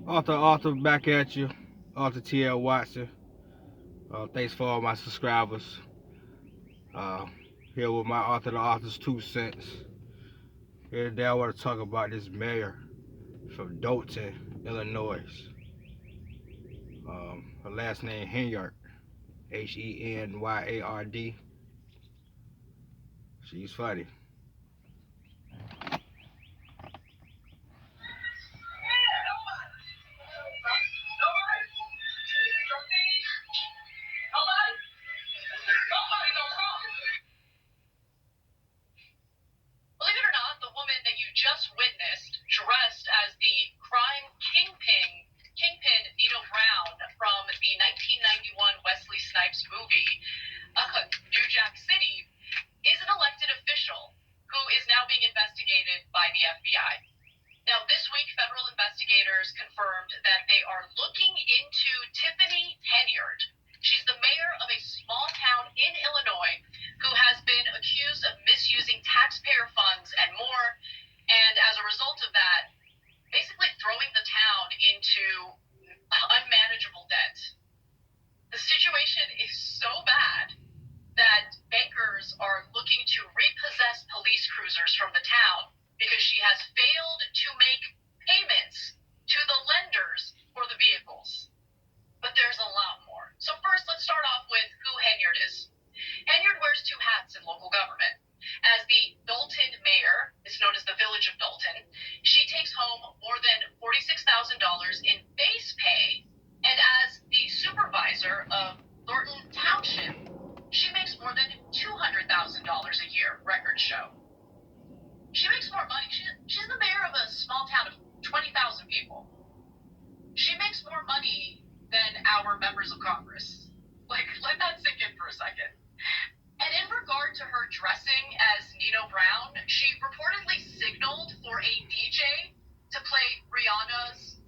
Arthur, back at you. ArthurTLWatson. Thanks for all my subscribers. Uh, Here with my Author's 2 cents. Here today I want to talk about this mayor from Dolton, Illinois. Her last name Henyard, Henyard. She's funny. Believe it or not, the woman that you just witnessed, dressed as the crime kingpin Nino Brown from the 1991 Wesley Snipes movie, New Jack City, is an elected official who is now being investigated by the FBI. Now, this week, federal investigators confirmed that they are looking into Tiffany Henyard. She's the mayor of a small town in Illinois who has been accused of misusing taxpayer funds and more, and as a result of that, basically throwing the town into unmanageable debt. The situation is so bad that bankers are looking to repossess police cruisers from the town because she has failed to make payments to the lenders for the vehicles. But there's a lot more. So first, let's start off with who Henyard is. Henyard wears two hats in local government. As the Dolton mayor, it's known as the Village of Dolton, she takes home more than $46,000 in base pay, and as the supervisor of Dolton Township, she makes more than $200,000 a year, records show. She makes more money. She's the mayor of a small town of 20,000 people. She makes more money than our members of Congress. Like, let that sink in for a second. And in regard to her dressing as Nino Brown, she reportedly signaled for a DJ to play Rihanna's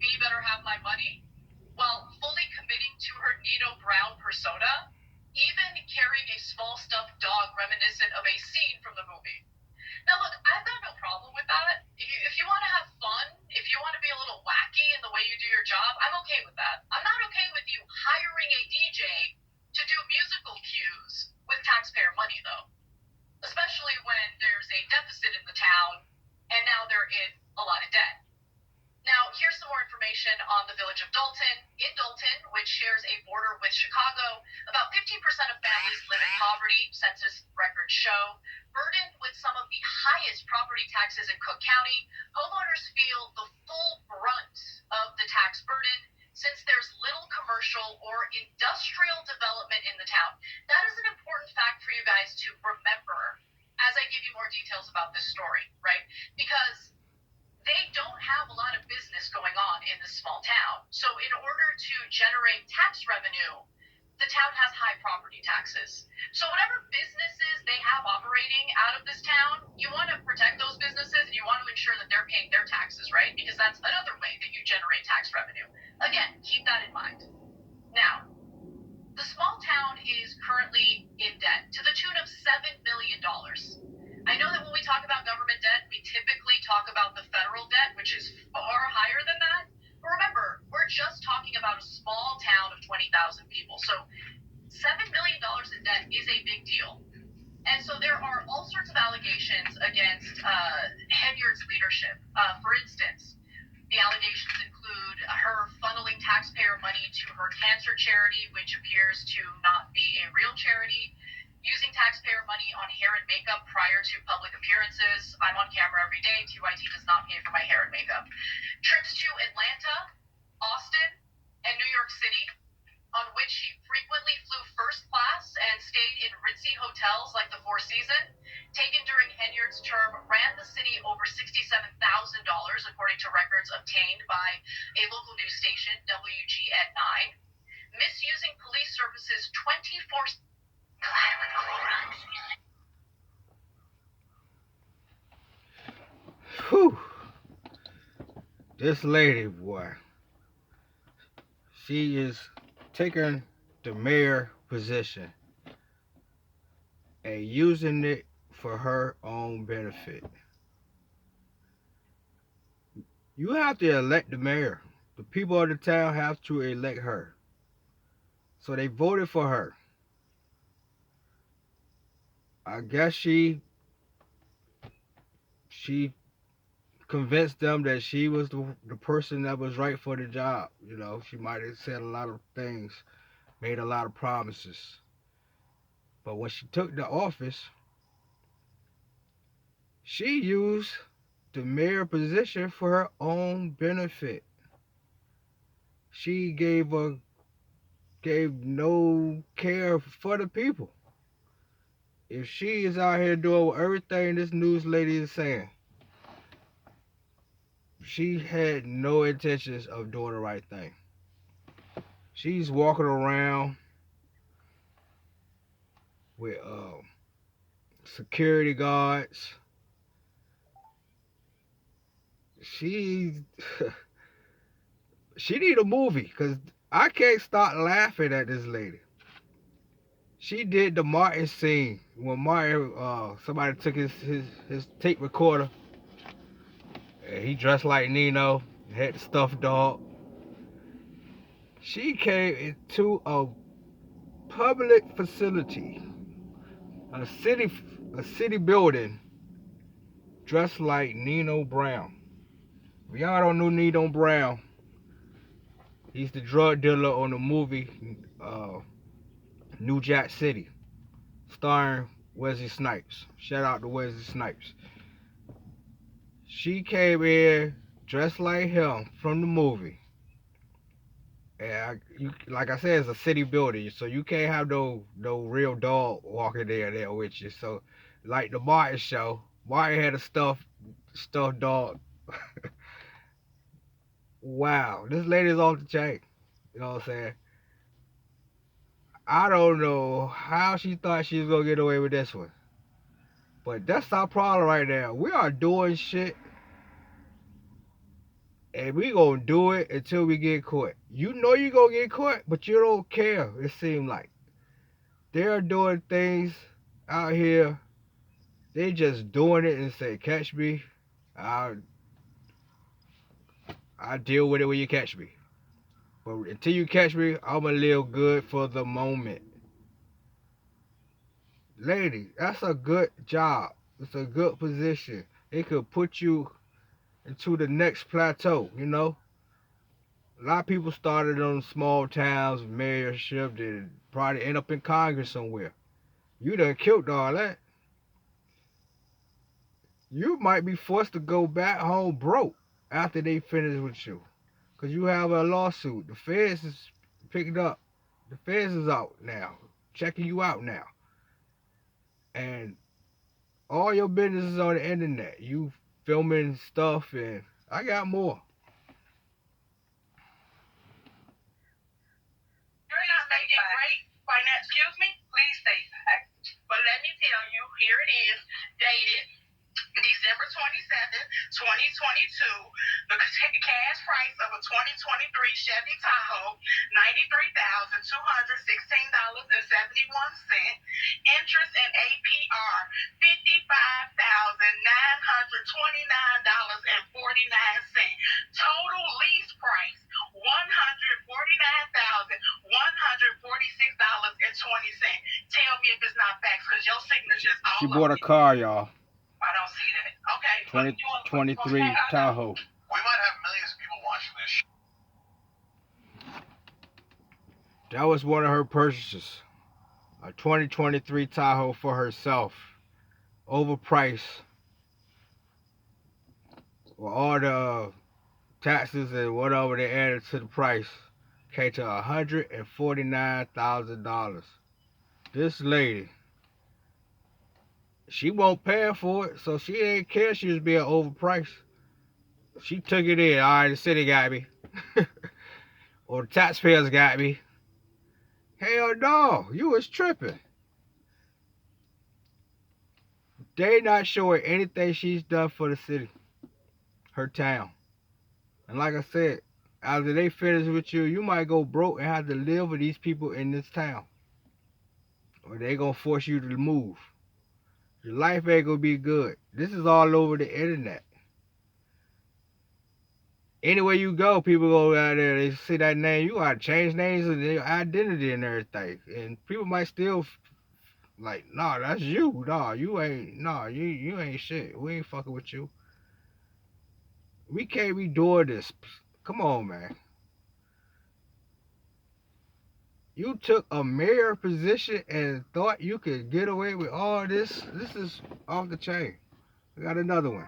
"Be Better Have My Money" while fully committing to her Nino Brown persona, even carrying a small stuffed dog reminiscent of a scene from the movie. Now look, I've got no problem with that. If you want to have fun, if you want to be a little wacky in the way you do your job, I'm okay with that. I'm not okay with you hiring a DJ to do musical cues with taxpayer money, though. Especially when there's a deficit in the town, and now they're in a lot of debt. Now, here's some more information on the Village of Dolton. In Dolton, which shares a border with Chicago, about 15% of families live in poverty, census records show. Burdened with some of the highest property taxes in Cook County, homeowners feel the full brunt of the tax burden since there's little commercial or industrial development in the town. That is an important fact for you guys to remember as I give you more details about this story, right? Because they don't have a lot of business going on in this small town. So in order to generate tax revenue, the town has high property taxes. So whatever businesses they have operating out of this town, you want to protect those businesses and you want to ensure that they're paying their taxes, right? Because that's another way that you generate tax revenue. Again, keep that in mind. Now, the small town is currently in debt to the tune of $7 million. I know that when we talk about government debt, we typically talk about the federal debt, which is far higher than that. But remember, we're just talking about a small town of 20,000 people. So $7 million in debt is a big deal. And so there are all sorts of allegations against Henyard's leadership. For instance, the allegations include her funneling taxpayer money to her cancer charity, which appears to not be a real charity, using taxpayer money on hair and makeup prior to public appearances. I'm on camera every day. TYT does not pay for my hair and makeup. Trips to Atlanta, Austin, and New York City, on which she frequently flew first class and stayed in ritzy hotels like the Four Seasons, taken during Henyard's term, ran the city over $67,000, according to records obtained by a local news station, WGN9, misusing police services 24/7. Whew. This lady, boy, she is taking the mayor position and using it for her own benefit. You have to elect the mayor. The people of the town have to elect her. So they voted for her. I guess she convinced them that she was the person that was right for the job. You know, she might have said a lot of things, made a lot of promises. But when she took the office, she used the mayor position for her own benefit. She gave no care for the people. If she is out here doing everything this news lady is saying, she had no intentions of doing the right thing. She's walking around with security guards. She she need a movie because I can't stop laughing at this lady. She did the Martin scene when Martin somebody took his tape recorder and he dressed like Nino, had the stuffed dog. She came into a public facility, a city building, dressed like Nino Brown. If y'all don't know Nino Brown, he's the drug dealer on the movie New Jack City, starring Wesley Snipes. Shout out to Wesley Snipes. She came in dressed like him from the movie. And like I said, it's a city building, so you can't have no real dog walking there with you. So, like the Martin show, Martin had a stuffed dog. Wow, this lady's off the chain. You know what I'm saying? I don't know how she thought she was gonna get away with this one, but that's our problem right now. We are doing shit, and we gonna do it until we get caught. You know you gonna get caught, but you don't care. It seems like they're doing things out here. They just doing it and say, "Catch me, I deal with it when you catch me." But until you catch me, I'ma live good for the moment. Lady, that's a good job. It's a good position. It could put you into the next plateau, you know? A lot of people started on small towns, mayorship, and probably end up in Congress somewhere. You done killed all that. You might be forced to go back home broke after they finish with you. Because you have a lawsuit. The feds is picked up. The feds is out now, checking you out now. And all your business is on the internet. You filming stuff, and I got more. You're not making great finance. Excuse me? Please stay back. But let me tell you, here it is, dated December 27th, 2022. The cash price of a 2023 Chevy Tahoe, $93,216.71. Interest and APR, $55,929.49. Total lease price, $149,146.20. Tell me if it's not facts, because your signature is all She bought a car, y'all. I don't see that. Okay. 2023 Tahoe. We might have millions of people watching this. That was one of her purchases. A 2023 Tahoe for herself. Overpriced. With all the taxes and whatever they added to the price. Came to $149,000. This lady, she won't pay for it, so she didn't care she was being overpriced. She took it in. All right, the city got me. Or the taxpayers got me. Hell no, you was tripping. They not showing anything she's done for the city, her town. And like I said, after they finish with you, you might go broke and have to live with these people in this town. Or they gonna force you to move. Your life ain't gonna be good. This is all over the internet. Anywhere you go, people go out there, they see that name, you gotta change names and their identity and everything. And people might still like, nah, that's you. Nah, you ain't you ain't shit. We ain't fucking with you. We can't be doing this. Come on, man. You took a mayor position and thought you could get away with all this. This is off the chain. I got another one.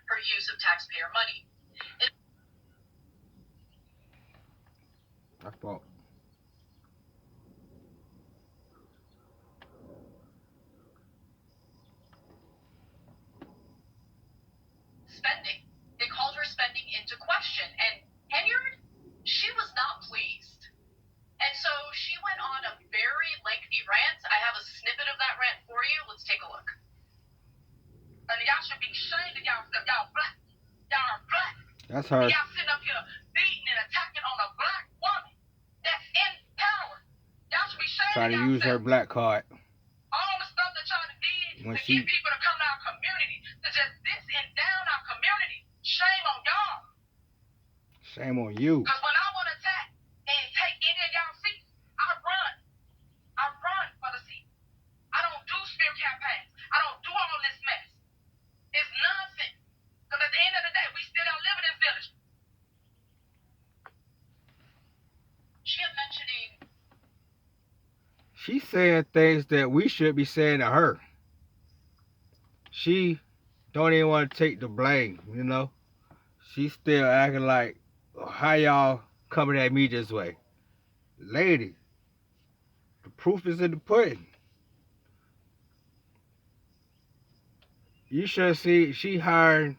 Her use of taxpayer money. I thought. Spending. They called her spending into question, and Henyard, she was not pleased. And so she went on a very lengthy rant. I have a snippet of that rant for you. Let's take a look. And y'all should be ashamed of y'all stuff. Y'all black. Y'all are black. That's her. Y'all sitting up here beating and attacking on a black woman that's in power. Y'all should be ashamed Trying to of use her black card. all the stuff that y'all did When to she- get people to come to our community, to just diss and down our community. Shame on y'all. Shame on you. Because when I want to attack and take any of y'all seats, I run. I run for the seat. I don't do smear campaigns. I don't do all this mess. It's nonsense. Because at the end of the day, we still don't live in this village. She kept mentioning. She's saying things that we should be saying to her. She don't even want to take the blame, you know? She's still acting like, how y'all coming at me this way? Lady, the proof is in the pudding. You should see she hired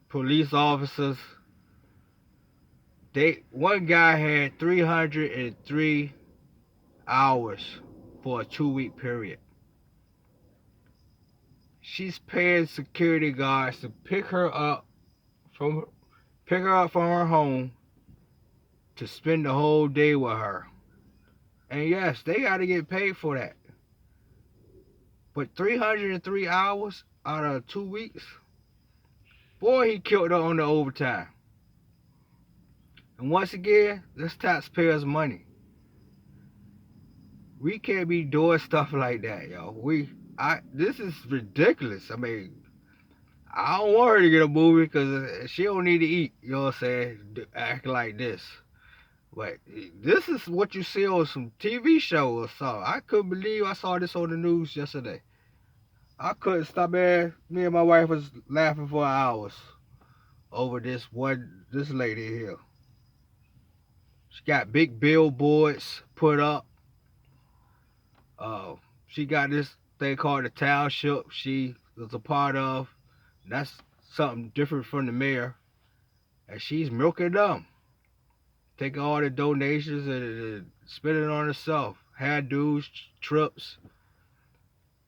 police officers. One guy had 303 hours for a 2-week period. She's paying security guards to pick her up from her home to spend the whole day with her. And yes, they got to get paid for that. But 303 hours out of 2 weeks, boy, he killed her on the overtime. And once again, that's taxpayers' money. We can't be doing stuff like that, yo. This is ridiculous. I mean, I don't want her to get a movie because she don't need to eat. You know what I'm saying? Act like this. But this is what you see on some TV show or something. I couldn't believe I saw this on the news yesterday. I couldn't stop, man. Me and my wife was laughing for hours over this lady here. She got big billboards put up. She got this thing called the township she was a part of. That's something different from the mayor. And she's milking them. Taking all the donations and spending it on herself. Hairdos, trips.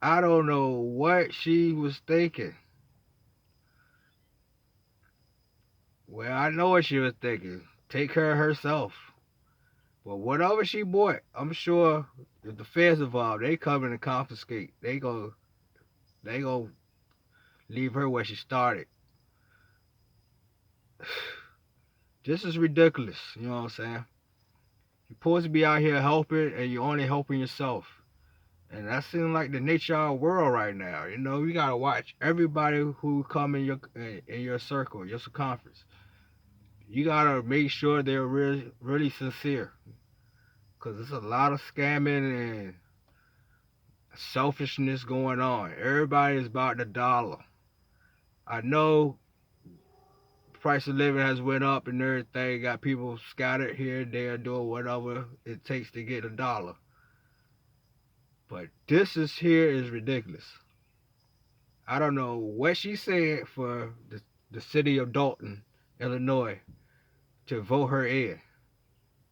I don't know what she was thinking. Well, I know what she was thinking. Take care of herself. But whatever she bought, I'm sure if the feds involved, they come in and confiscate. They go leave her where she started. This is ridiculous. You know what I'm saying? You're supposed to be out here helping, and you're only helping yourself. And that seems like the nature of our world right now. You know, you gotta watch everybody who come in your circle, your circumference. You gotta make sure they're really sincere, cause there's a lot of scamming and selfishness going on. Everybody is about the dollar. I know the price of living has went up and everything. Got people scattered here and there doing whatever it takes to get a dollar. But this is ridiculous. I don't know what she said for the city of Dolton, Illinois, to vote her in.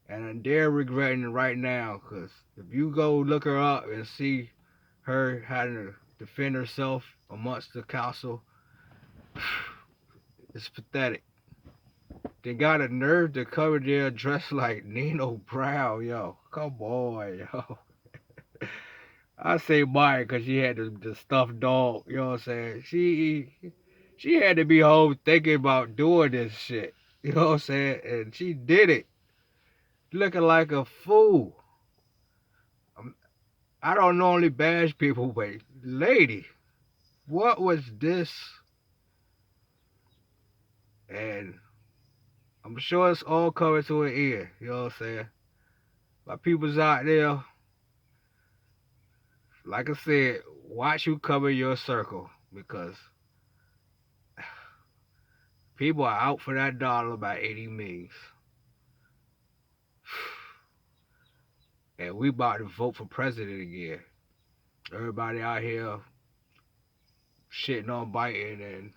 And they're regretting it right now, because if you go look her up and see her having to defend herself amongst the council, it's pathetic. They got a nerve to cover there dressed like Nino Brown, yo. Come on, yo. I say mine because she had the stuffed dog, you know what I'm saying? She had to be home thinking about doing this shit. You know what I'm saying? And she did it. Looking like a fool. I don't normally bash people, but lady, what was this? And I'm sure it's all coming to an end. You know what I'm saying? My people's out there, like I said, watch who cover your circle because people are out for that dollar by 80 means. And we about to vote for president again. Everybody out here shitting on Biden, and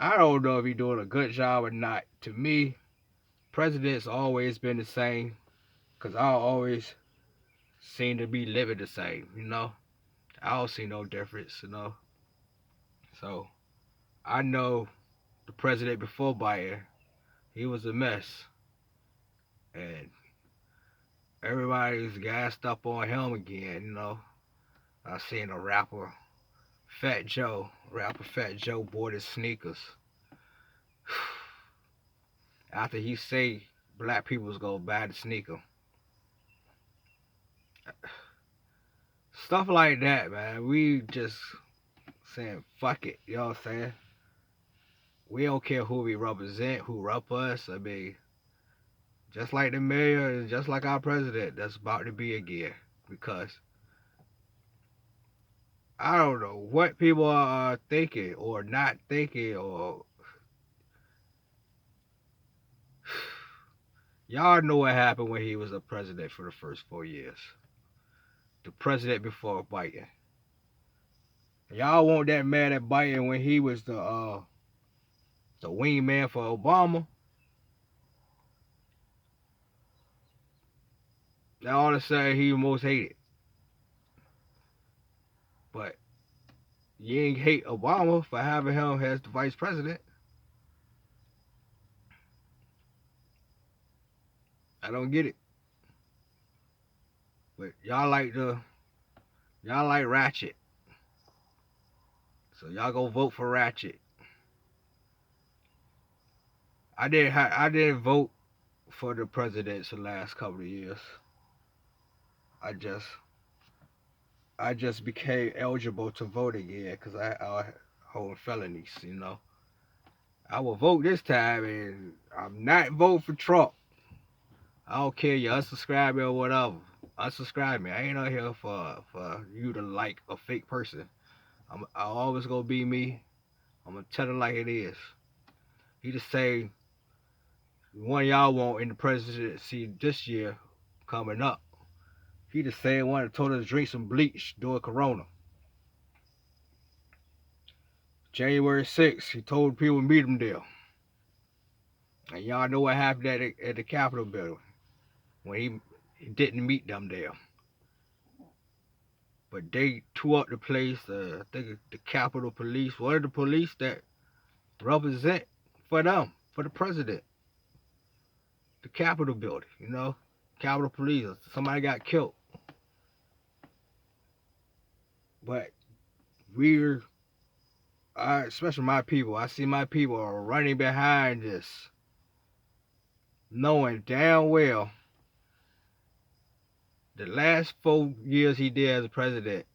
I don't know if he's doing a good job or not. To me, president's always been the same because I always seem to be living the same, you know? I don't see no difference, you know? So, I know the president before Biden, he was a mess. And everybody's gassed up on him again, you know? I seen a rapper, Fat Joe bought his sneakers. After he say black people was gonna buy the sneaker. Stuff like that, man. We just saying fuck it, you know what I'm saying? We don't care who we represent, who rep us. I mean, just like the mayor and just like our president, that's about to be again. Because I don't know what people are thinking or not thinking or y'all know what happened when he was a president for the first 4 years. The president before Biden. Y'all weren't that mad at Biden when he was the wingman for Obama. Now all of a sudden he most hated. But you ain't hate Obama for having him as the vice president. I don't get it. But y'all like Ratchet. So y'all go vote for Ratchet. I didn't vote for the presidents the last couple of years. I just became eligible to vote again because I hold felonies, you know. I will vote this time, and I'm not voting for Trump. I don't care you unsubscribe me or whatever. Unsubscribe me. I ain't out here for you to like a fake person. I always gonna be me. I'm gonna tell it like it is. He just say one y'all want in the presidency this year coming up. He the same one that told us to drink some bleach during Corona. January 6th, he told people to meet him there. And y'all know what happened at the Capitol building when he didn't meet them there. But they tore up the place. I think the Capitol Police, one of the police that represent for them, for the president. The Capitol building, you know, Capitol Police. Somebody got killed. But especially my people, I see my people are running behind this, knowing damn well the last 4 years he did as a president,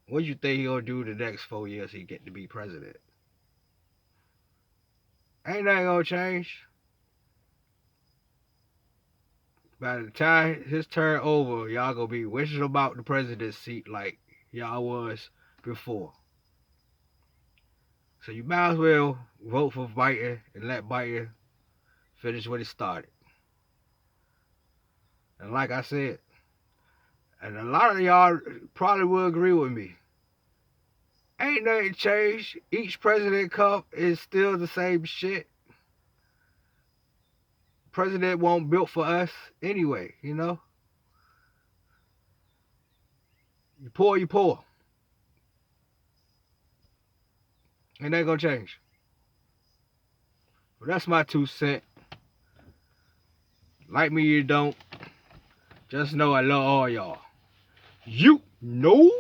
what do you think he'll do the next 4 years he get to be president? Ain't nothing gonna change. By the time his turn over, y'all gonna be wishing about the president's seat like y'all was before. So you might as well vote for Biden and let Biden finish what he started. And like I said, and a lot of y'all probably will agree with me, ain't nothing changed. Each president come is still the same shit. President won't built for us anyway, you know. You poor. Ain't that gonna change? Well, that's my 2 cents. Like me, you don't. Just know I love all y'all. You know.